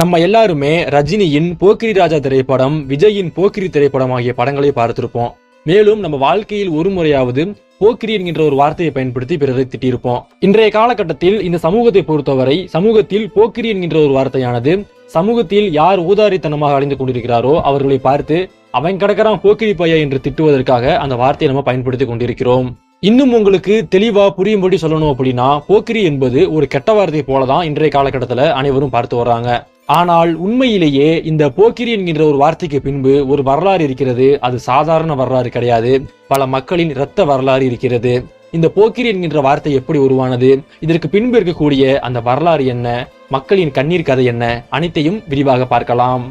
நம்ம எல்லாருமே ரஜினியின் போக்கிரி ராஜா திரைப்படம், விஜயின் போக்கிரி திரைப்படம் ஆகிய படங்களை பார்த்திருப்போம். மேலும் நம்ம வாழ்க்கையில் ஒரு முறையாவது போக்கிரி என்கின்ற ஒரு வார்த்தையை பயன்படுத்தி பிறரை திட்டியிருப்போம். இன்றைய காலகட்டத்தில் இந்த சமூகத்தை பொறுத்தவரை சமூகத்தில் போக்கிரி என்கின்ற ஒரு வார்த்தையானது சமூகத்தில் யார் ஊதாரித்தனமாக அடைந்து கொண்டிருக்கிறாரோ அவர்களை பார்த்து அவன் கிடக்கிறான் போக்கிரி பையா என்று திட்டுவதற்காக அந்த வார்த்தையை நம்ம பயன்படுத்தி கொண்டிருக்கிறோம். இன்னும் உங்களுக்கு தெளிவா புரியும்படி சொல்லணும் அப்படின்னா, போக்கிரி என்பது ஒரு கெட்ட வார்த்தை போலதான் இன்றைய காலகட்டத்துல அனைவரும் பார்த்து வர்றாங்க. ஆனால் உண்மையிலேயே இந்த போக்கிரி என்கின்ற ஒரு வார்த்தைக்கு பின்பு ஒரு வரலாறு இருக்கிறது. அது சாதாரண வரலாறு கிடையாது, பல மக்களின் இரத்த வரலாறு இருக்கிறது. இந்த போக்கிரி என்கின்ற வார்த்தை எப்படி உருவானது, இதற்கு பின்பு இருக்கக்கூடிய அந்த வரலாறு என்ன, மக்களின் கண்ணீர் கதை என்ன, அனைத்தையும் விரிவாக பார்க்கலாம்.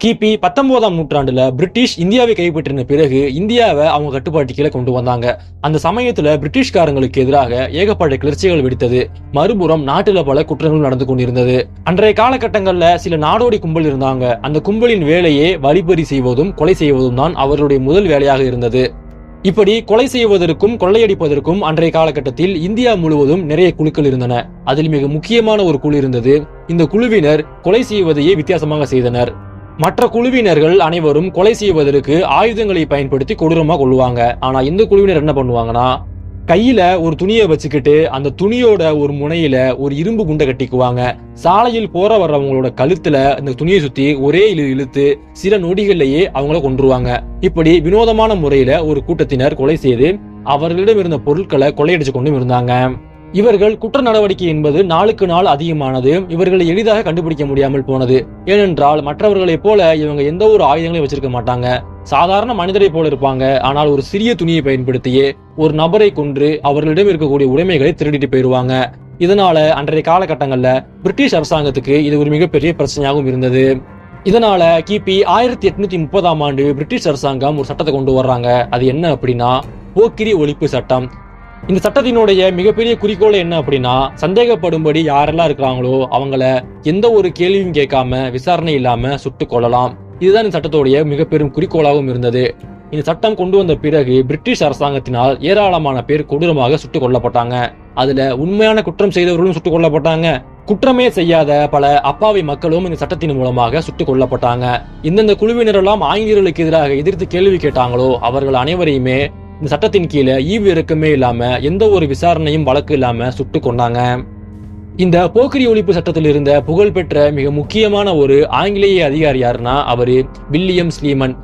கிபி 19ஆம் நூற்றாண்டுல பிரிட்டிஷ் இந்தியாவை கைப்பற்றின பிறகு இந்தியாவை அவங்க கட்டுப்பாட்டு கீழே கொண்டு வந்தாங்க. அந்த சமயத்துல பிரிட்டிஷ்காரங்களுக்கு எதிராக ஏகப்பட்ட கிளர்ச்சிகள் வெடித்தது. மறுபுறம் நாட்டுல பல குற்றங்கள் நடந்து கொண்டிருந்தது. அன்றைய காலகட்டங்கள்ல சில நாடோடி கும்பல் இருந்தாங்க. அந்த கும்பலின் வேலையே வழிப்பறி செய்வதும் கொலை செய்வதும் தான் அவர்களுடைய முதல் வேலையாக இருந்தது. இப்படி கொலை செய்வதற்கும் கொள்ளையடிப்பதற்கும் அன்றைய காலகட்டத்தில் இந்தியா முழுவதும் நிறைய குழுக்கள் இருந்தன. அதில் மிக முக்கியமான ஒரு குழு இருந்தது. இந்த குழுவினர் கொலை செய்வதையே வித்தியாசமாக செய்தனர். மற்ற குழுவினர்கள் அனைவரும் கொலை செய்வதற்கு ஆயுதங்களை பயன்படுத்தி கொடூரமா கொள்ளுவாங்க. ஆனா இந்த குழுவினர் என்ன பண்ணுவாங்கன்னா, கையில ஒரு துணியை வச்சுக்கிட்டு அந்த துணியோட ஒரு முனையில ஒரு இரும்பு குண்டை கட்டிக்குவாங்க. சாலையில் போற வர்றவங்களோட கழுத்துல இந்த துணியை சுத்தி ஒரே இழுத்து சில நொடிகள்லயே அவங்கள கொன்றுவாங்க. இப்படி வினோதமான முறையில ஒரு கூட்டத்தினர் கொலை செய்து அவர்களிடம் இருந்த பொருட்களை கொள்ளையடிச்சு கொண்டும் இருந்தாங்க. இவர்கள் குற்ற நடவடிக்கை என்பது நாளுக்கு நாள் அதிகமானது. இவர்களை எளிதாக கண்டுபிடிக்க முடியாமல் போனது. ஏனென்றால் மற்றவர்களைப் போல இவங்க எந்த ஒரு ஆயுதங்களையும் வச்சிருக்க மாட்டாங்க. சாதாரண மனிதரை போல இருப்பாங்க. ஆனால் ஒரு சிறிய துணியை பயன்படுத்தியே ஒரு நபரை கொன்று அவர்களிடம் இருக்கக்கூடிய உடைமைகளை திருடிட்டு போயிருவாங்க. இதனால அன்றைய காலகட்டங்கள்ல பிரிட்டிஷ் அரசாங்கத்துக்கு இது ஒரு மிகப்பெரிய பிரச்சனையாகவும் இருந்தது. இதனால கிபி 1830ஆம் ஆண்டு பிரிட்டிஷ் அரசாங்கம் ஒரு சட்டத்தை கொண்டு வர்றாங்க. அது என்ன அப்படின்னா, போக்கிரி ஒழிப்பு சட்டம். இந்த சட்டத்தினுடைய மிகப்பெரிய குறிக்கோள் என்ன அப்படின்னா, சந்தேகப்படும்படி யாரெல்லாம் இருக்கிறாங்களோ அவங்கள எந்த ஒரு கேள்வியும் கேட்காம விசாரணை இல்லாம சுட்டு கொள்ளலாம். இதுதான் இந்த சட்டத்துடைய மிகப்பெரும் குறிக்கோளாகவும் இருந்தது. இந்த சட்டம் கொண்டு வந்த பிறகு பிரிட்டிஷ் அரசாங்கத்தினால் ஏராளமான பேர் கொடூரமாக சுட்டுக் கொல்லப்பட்டாங்க. அதுல உண்மையான குற்றம் செய்தவர்களும் சுட்டுக் கொல்லப்பட்டாங்க. குற்றமே செய்யாத பல அப்பாவி மக்களும் இந்த சட்டத்தின் மூலமாக சுட்டுக் கொல்லப்பட்டாங்க. இந்தந்த குழுவினரெல்லாம் ஆங்கிலேயர்களுக்கு எதிராக எதிர்த்து கேள்வி கேட்டாங்களோ அவர்கள் அனைவரையுமே இந்த சட்டத்தின் கீழே ஈவு இறக்கமே இல்லாம எந்த ஒரு விசாரணையும் வழக்கு இல்லாம சுட்டு கொண்டாங்க. இந்த போக்கிரி ஒழிப்பு சட்டத்தில் இருந்த புகழ்பெற்ற மிக முக்கியமான ஒரு ஆங்கிலேய அதிகாரி யாருன்னா அவரு வில்லியம் ஸ்லீமன்.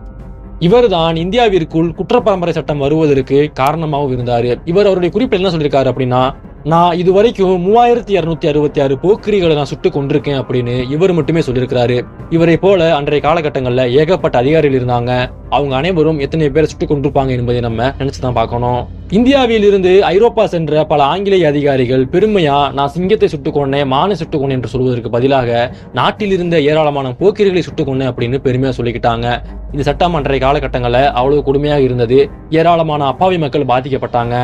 இவர்தான் இந்தியாவிற்குள் குற்றப்பரம்பரை சட்டம் வருவதற்கு காரணமாகவும் இருந்தாரு. இவர் அவருடைய குறிப்பில் என்ன சொல்லியிருக்காரு அப்படின்னா, நான் இதுவரைக்கும் 3266 போக்கிரிகளை நான் சுட்டு கொண்டிருக்கேன் அப்படின்னு இவர் மட்டுமே சொல்லியிருக்கிறாரு. இவரை போல அன்றைய காலகட்டங்கள்ல ஏகப்பட்ட அதிகாரிகள் இருந்தாங்க. அவங்க அனைவரும் எத்தனை பேரை சுட்டு கொண்டிருப்பாங்க என்பதை நம்ம நினைச்சுதான் பார்க்கணும். இந்தியாவில் இருந்து ஐரோப்பா சென்ற பல ஆங்கிலேய அதிகாரிகள் பெருமையா நான் சிங்கத்தை சுட்டுக் கொண்டேன், மானை சுட்டுக் கொண்டேன் என்று சொல்வதற்கு பதிலாக நாட்டில் இருந்த ஏராளமான போக்கிரிகளை சுட்டுக் கொண்டேன் அப்படின்னு பெருமையா சொல்லிக்கிட்டாங்க. இந்த சட்டம் அன்றைய காலகட்டங்கள்ல அவ்வளவு கொடுமையாக இருந்தது. ஏராளமான அப்பாவி மக்கள் பாதிக்கப்பட்டாங்க.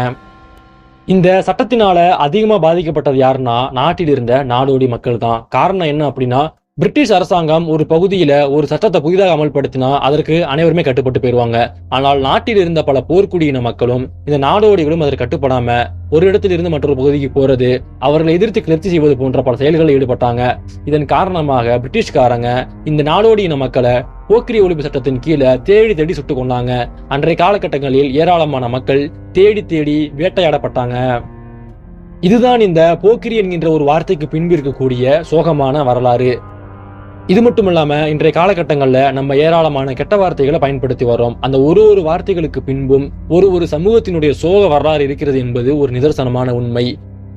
இந்த சட்டத்தினால அதிகமா பாதிக்கப்பட்டது யாருன்னா நாட்டில் இருந்த நாடோடி மக்கள் தான். காரணம் என்ன அப்படின்னா, பிரிட்டிஷ் அரசாங்கம் ஒரு பகுதியில ஒரு சட்டத்தை புதிதாக அமல்படுத்தினா அதற்கு அனைவருமே கட்டுப்பட்டு போயிருவாங்க. ஆனால் நாட்டில் இருந்த பல போர்க்குடியின மக்களும் இந்த நாடோடிகளும் அதற்கு கட்டுப்படாம ஒரு இடத்தில் இருந்து மற்றொரு பகுதிக்கு போறது, அவர்களை எதிர்த்து கிளர்ச்சி செய்வது போன்ற பல செயல்களில் ஈடுபட்டாங்க. இதன் காரணமாக பிரிட்டிஷ்காரங்க இந்த நாடோடியின மக்களை போக்கிரி ஒழிப்பு சட்டத்தின் கீழே தேடி தேடி சுட்டு கொண்டாங்க. அன்றைய காலகட்டங்களில் ஏராளமான மக்கள் தேடி தேடி வேட்டையாடப்பட்டாங்க. இதுதான் இந்த போக்கிரி என்கின்ற ஒரு வார்த்தைக்கு பின்பு இருக்கக்கூடிய சோகமான வரலாறு. இது மட்டும் இல்லாம இன்றைய காலகட்டங்கள்ல நம்ம ஏராளமான கெட்ட வார்த்தைகளை பயன்படுத்தி வரோம். அந்த ஒரு வார்த்தைகளுக்கு பின்பும் ஒரு சமூகத்தினுடைய சோக வரலாறு இருக்கிறது என்பது ஒரு நிதர்சனமான உண்மை.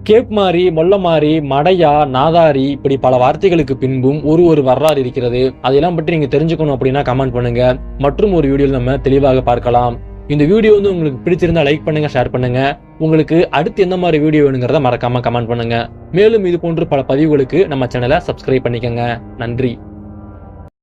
கேப் மாறி, மொல்ல மாறி, மடையா, நாதாரி இப்படி பல வார்த்தைகளுக்கு பின்பும் ஒரு வரலாறு இருக்கிறது. அதெல்லாம் பற்றி நீங்க தெரிஞ்சுக்கணும் அப்படின்னா கமெண்ட் பண்ணுங்க. மற்றும் ஒரு வீடியோவில் நம்ம தெளிவாக பார்க்கலாம். இந்த வீடியோ உங்களுக்கு பிடிச்சிருந்தா லைக் பண்ணுங்க, ஷேர் பண்ணுங்க. உங்களுக்கு அடுத்து எந்த மாதிரி வீடியோ வேணுங்கிறத மறக்காம கமெண்ட் பண்ணுங்க. மேலும் இது போன்று பல பதிவுகளுக்கு நம்ம சேனலை சப்ஸ்கிரைப் பண்ணிக்கங்க. நன்றி.